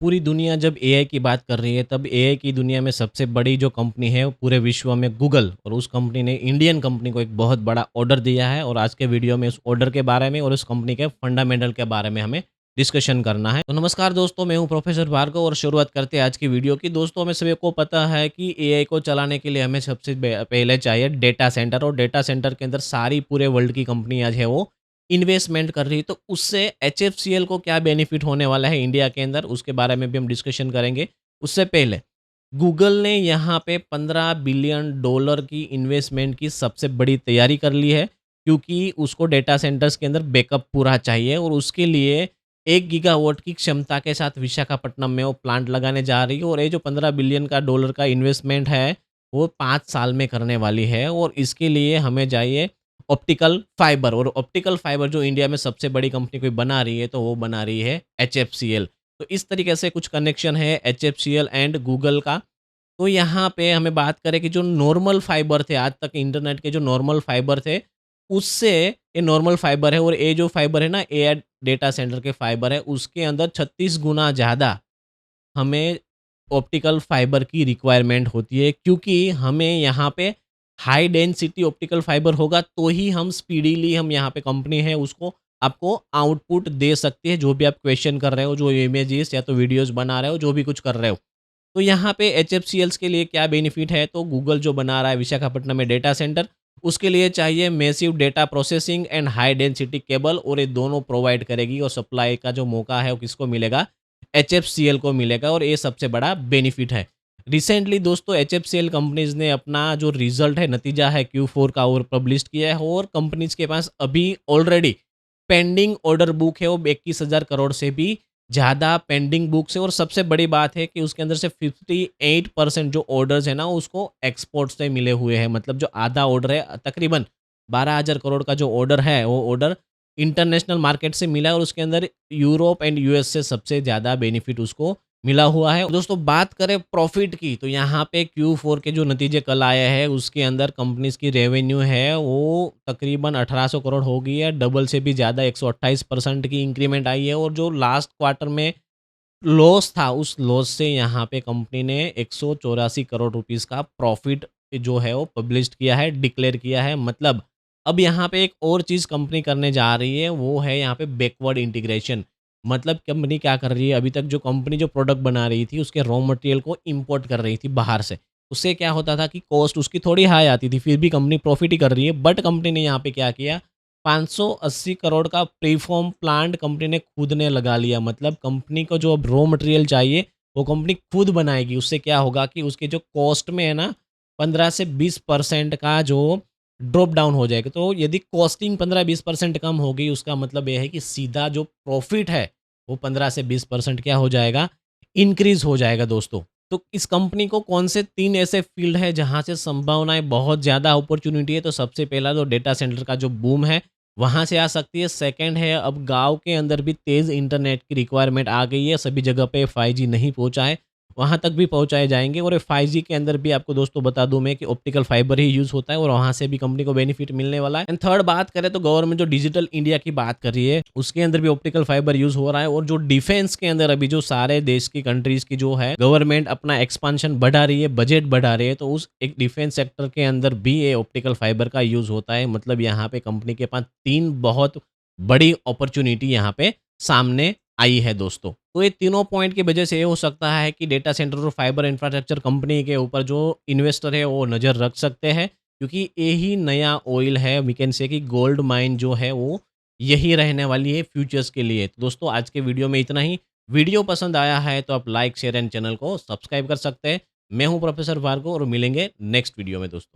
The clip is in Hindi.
पूरी दुनिया जब एआई की बात कर रही है, तब एआई की दुनिया में सबसे बड़ी जो कंपनी है, वो पूरे विश्व में गूगल, और उस कंपनी ने इंडियन कंपनी को एक बहुत बड़ा ऑर्डर दिया है। और आज के वीडियो में उस ऑर्डर के बारे में और उस कंपनी के फंडामेंटल के बारे में हमें डिस्कशन करना है। तो नमस्कार दोस्तों, मैं हूं प्रोफेसर भार्गव और शुरुआत करते हैं आज की वीडियो की। दोस्तों, हमें सभी को पता है कि एआई को चलाने के लिए हमें सबसे पहले चाहिए डेटा सेंटर, और डेटा सेंटर के अंदर सारी पूरे वर्ल्ड की कंपनी आज है वो इन्वेस्टमेंट कर रही है। तो उससे एचएफसीएल को क्या बेनिफिट होने वाला है इंडिया के अंदर, उसके बारे में भी हम डिस्कशन करेंगे। उससे पहले गूगल ने यहाँ पे $15 बिलियन की इन्वेस्टमेंट की सबसे बड़ी तैयारी कर ली है, क्योंकि उसको डेटा सेंटर्स के अंदर बैकअप पूरा चाहिए, और उसके लिए 1 गीगावाट की क्षमता के साथ विशाखापट्टनम में वो प्लांट लगाने जा रही है। और ये जो $15 बिलियन का इन्वेस्टमेंट है, वो 5 साल में करने वाली है। और इसके लिए हमें चाहिए ऑप्टिकल फाइबर, और ऑप्टिकल फाइबर जो इंडिया में सबसे बड़ी कंपनी कोई बना रही है, तो वो बना रही है एचएफसीएल। तो इस तरीके से कुछ कनेक्शन है एचएफसीएल एंड गूगल का। तो यहाँ पे हमें बात करें कि जो नॉर्मल फाइबर थे, आज तक इंटरनेट के जो नॉर्मल फाइबर थे, उससे ये नॉर्मल फाइबर है, और ये जो फाइबर है ना, एआई डेटा सेंटर के फाइबर है, उसके अंदर 36 गुना ज़्यादा हमें ऑप्टिकल फाइबर की रिक्वायरमेंट होती है, क्योंकि हमें यहाँ पे हाई डेंसिटी ऑप्टिकल फाइबर होगा तो ही हम स्पीडीली, हम यहाँ पे कंपनी है उसको आपको आउटपुट दे सकती है, जो भी आप क्वेश्चन कर रहे हो, जो इमेजेस या तो वीडियोस बना रहे हो, जो भी कुछ कर रहे हो। तो यहाँ पे एचएफसीएल्स के लिए क्या बेनिफिट है, तो गूगल जो बना रहा है विशाखापट्टनम में डेटा सेंटर, उसके लिए चाहिए massive data processing and high density cable, और ये दोनों प्रोवाइड करेगी। और सप्लाई का जो मौका है वो किसको मिलेगा, एचएफसीएल को मिलेगा, और ये सबसे बड़ा बेनिफिट है। रिसेंटली दोस्तों, एचएफसीएल कंपनीज ने अपना जो रिजल्ट है, नतीजा है Q4 का, और पब्लिश किया है, और कंपनीज के पास अभी ऑलरेडी पेंडिंग ऑर्डर बुक है वो 21,000 करोड़ से भी ज़्यादा पेंडिंग बुक्स है। और सबसे बड़ी बात है कि उसके अंदर से 58% जो ऑर्डर्स है ना, उसको एक्सपोर्ट से मिले हुए हैं। मतलब जो आधा ऑर्डर है, तकरीबन 12,000 करोड़ का जो ऑर्डर है, वो ऑर्डर इंटरनेशनल मार्केट से मिला है, और उसके अंदर यूरोप एंड यूएस से सबसे ज़्यादा बेनिफिट उसको मिला हुआ है। दोस्तों, बात करें प्रॉफिट की, तो यहाँ पे Q4 के जो नतीजे कल आए हैं, उसके अंदर कंपनीज की रेवेन्यू है वो तकरीबन 1800 करोड़ हो गई है, डबल से भी ज़्यादा 128% की इंक्रीमेंट आई है। और जो लास्ट क्वार्टर में लॉस था, उस लॉस से यहाँ पे कंपनी ने 184 करोड़ रुपीस का प्रॉफिट जो है वो पब्लिश्ड किया है, डिक्लेयर किया है। मतलब अब यहाँ पे एक और चीज़ कंपनी करने जा रही है, वो है यहाँ पे बैकवर्ड इंटीग्रेशन। मतलब कंपनी क्या कर रही है, अभी तक जो कंपनी जो प्रोडक्ट बना रही थी, उसके रॉ मटेरियल को इम्पोर्ट कर रही थी बाहर से। उससे क्या होता था कि कॉस्ट उसकी थोड़ी हाई आती थी, फिर भी कंपनी प्रॉफिट ही कर रही है। बट कंपनी ने यहाँ पे क्या किया, 580 करोड़ का प्रीफॉर्म प्लांट कंपनी ने खुद ने लगा लिया। मतलब कंपनी को जो अब रॉ मटेरियल चाहिए, वो कंपनी खुद बनाएगी। उससे क्या होगा कि उसके जो कॉस्ट में है ना, 15 से 20% का जो ड्रॉप डाउन हो जाएगा। तो यदि कॉस्टिंग 15-20% कम हो गई, उसका मतलब ये है कि सीधा जो प्रॉफिट है, वो 15 से 20% क्या हो जाएगा, इंक्रीज़ हो जाएगा दोस्तों। तो इस कंपनी को कौन से 3 ऐसे फ़ील्ड है जहाँ से संभावनाएँ बहुत ज़्यादा अपॉर्च्युनिटी है, तो सबसे पहला तो डेटा सेंटर का जो बूम है, वहाँ से आ सकती है। सेकंड है, अब गाँव के अंदर भी तेज़ इंटरनेट की रिक्वायरमेंट आ गई है, सभी जगह पे 5G नहीं पहुँचा है, वहाँ तक भी पहुँचाए जाएँगे। और 5G के अंदर भी आपको दोस्तों बता दूँ मैं कि ऑप्टिकल फाइबर ही यूज़ होता है, और वहाँ से भी कंपनी को बेनिफिट मिलने वाला है। एंड थर्ड बात करें तो गवर्नमेंट जो डिजिटल इंडिया की बात कर रही है, उसके अंदर भी ऑप्टिकल फाइबर यूज़ हो रहा है। और जो डिफेंस के अंदर अभी जो सारे देश की कंट्रीज़ की जो है गवर्नमेंट अपना एक्सपांशन बढ़ा रही है, बजट बढ़ा रही है, तो उस एक डिफेंस सेक्टर के अंदर भी ये ऑप्टिकल फाइबर का यूज़ होता है। मतलब यहाँ पे कंपनी के पास 3 बहुत बड़ी अपॉर्च्युनिटी यहाँ पे सामने आई है दोस्तों। तो ये तीनों पॉइंट की वजह से ये हो सकता है कि डेटा सेंटर और फाइबर इंफ्रास्ट्रक्चर कंपनी के ऊपर जो इन्वेस्टर है वो नज़र रख सकते हैं, क्योंकि यही नया ऑयल है। वी कैन से कि गोल्ड माइन जो है वो यही रहने वाली है फ्यूचर्स के लिए। तो दोस्तों, आज के वीडियो में इतना ही। वीडियो पसंद आया है तो आप लाइक शेयर एंड चैनल को सब्सक्राइब कर सकते हैं। मैं हूँ प्रोफेसर भार्गव, और मिलेंगे नेक्स्ट वीडियो में दोस्तों।